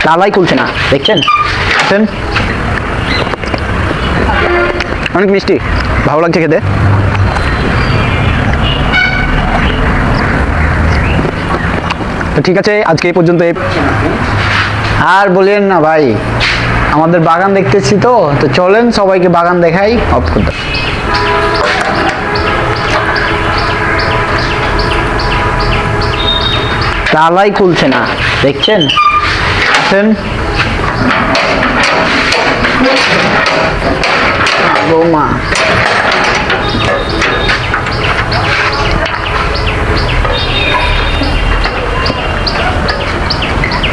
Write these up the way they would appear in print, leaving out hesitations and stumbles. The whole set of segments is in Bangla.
তালাই খুলছে না, দেখছেন? অনেক মিষ্টি, ভালো লাগছে খেতে। তো ঠিক আছে, আজকে এই পর্যন্ত। আর বলেন না ভাই, আমাদের বাগান দেখতেছি তো চলেন সবাইকে বাগান দেখাই। অফ করতে তালাই খুলছে না, দেখছেন? আসেন। বৌমা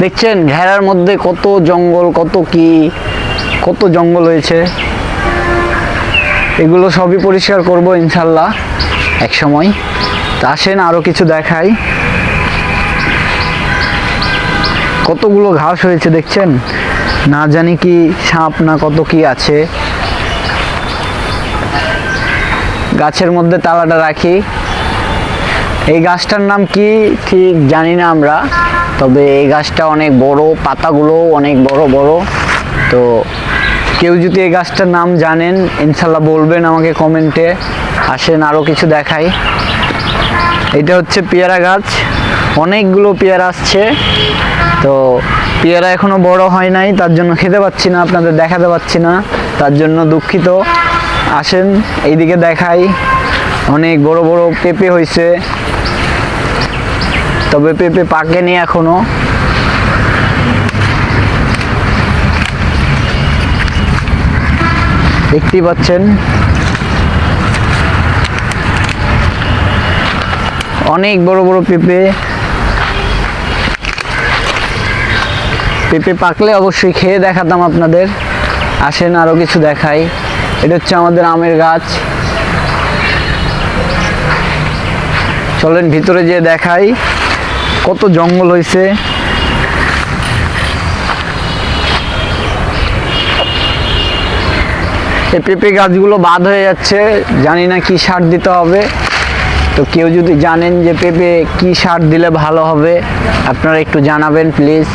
দেখছেন ঘেরার মধ্যে কত জঙ্গল, কত জঙ্গল হয়েছে। এগুলো সবই পরিষ্কার করব ইনশাল্লাহ এক সময়। তা আসেন আরো কিছু দেখাই। কতগুলো ঘাস হয়েছে দেখছেন, না জানি কি সাপ না কত কি আছে। গাছের মধ্যে তালাটা রাখি। এই গাছটার নাম কি ঠিক জানি না আমরা, তবে এই গাছটা অনেক বড়, পাতাগুলো অনেক বড় বড়। তো কেউ যদি এই গাছটার নাম জানেন ইনশাল্লাহ বলবেন আমাকে কমেন্টে। আসেন আরও কিছু দেখাই। এটা হচ্ছে পেয়ারা গাছ, অনেকগুলো পেয়ারা আসছে। তো পেয়ারা এখনো বড় হয় নাই, তার জন্য খেতে পাচ্ছি না, আপনাদের দেখাতে পাচ্ছি না, তার জন্য দুঃখিত। আসেন এইদিকে দেখাই। অনেক বড় বড় পেঁপে হয়েছে, তবে পেঁপে পাকেনি এখনো। দেখতেই পাচ্ছেন অনেক বড় বড় পেঁপে। পেঁপে পাকলে অবশ্যই খেয়ে দেখাতাম আপনাদের। আসেন আরো কিছু দেখাই। এটা হচ্ছে আমাদের আমের গাছ। চলেন ভিতরে যেয়ে দেখাই কত জঙ্গল হয়েছে। এই পেঁপে গাছগুলো বাদ হয়ে যাচ্ছে, জানি না কি সার দিতে হবে। তো কেউ যদি জানেন যে পেঁপে কি সার দিলে ভালো হবে আপনারা একটু জানাবেন প্লিজ।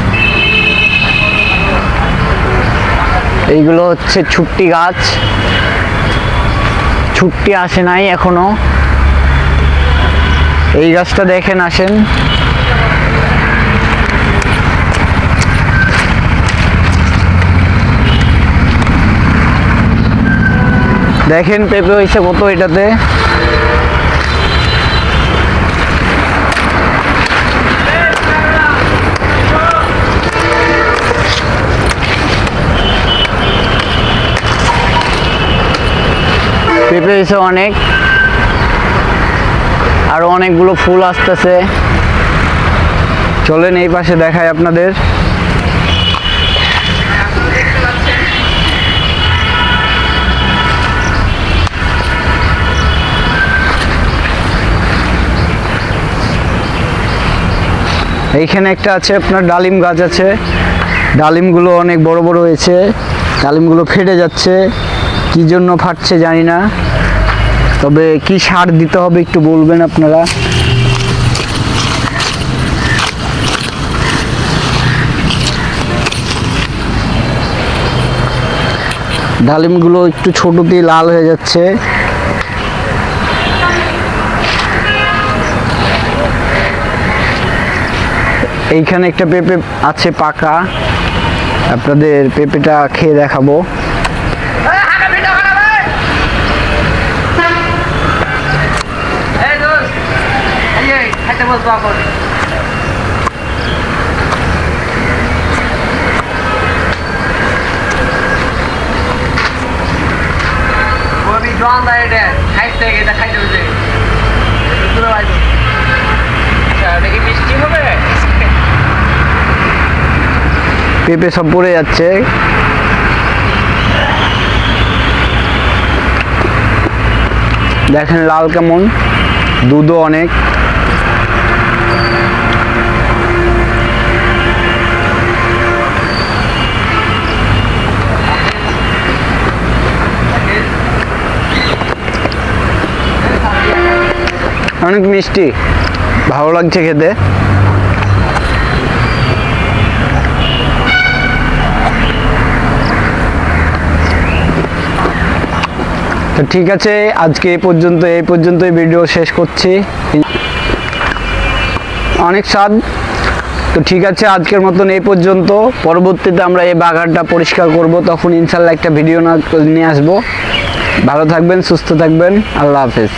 এইগুলো হচ্ছে ছুট্টি গাছ, ছুট্টি আসে নাই এখনো। এই গাছটা দেখেন, আসেন। দেখেন পেঁপে হয়েছে কত এটাতে। পেঁপে হয়েছে অনেক, আরো অনেকগুলো ফুল আসতেছে। চলেন এই পাশে দেখাই আপনাদের। এইখানে একটা আছে আপনার ডালিম গাছ আছে, ডালিমগুলো অনেক বড় বড় হয়েছে, ডালিমগুলো ফেটে যাচ্ছে, কি জন্য ফাটছে জানি না, তবে কি সার দিতে হবে একটু বলবেন আপনারা। ডালিমগুলো একটু ছোট দিয়ে লাল হয়ে যাচ্ছে। এইখানে একটা পেঁপে আছে পাকা, আপনাদের পেঁপেটা খেয়ে দেখাবো। পেঁপে সব পড়ে যাচ্ছে। দেখেন লাল কেমন, দুধও অনেক। অনেক মিষ্টি, ভালো লাগছে খেতে। তো ঠিক আছে, আজকে এই পর্যন্তই ভিডিও শেষ করছি। অনেক স্বাদ। তো ঠিক আছে, আজকের মতন এই পর্যন্ত। পরবর্তীতে আমরা এই বাগানটা পরিষ্কার করব, তখন ইনশাল্লাহ একটা ভিডিও নিয়ে আসবো। ভালো থাকবেন, সুস্থ থাকবেন, আল্লাহ হাফেজ।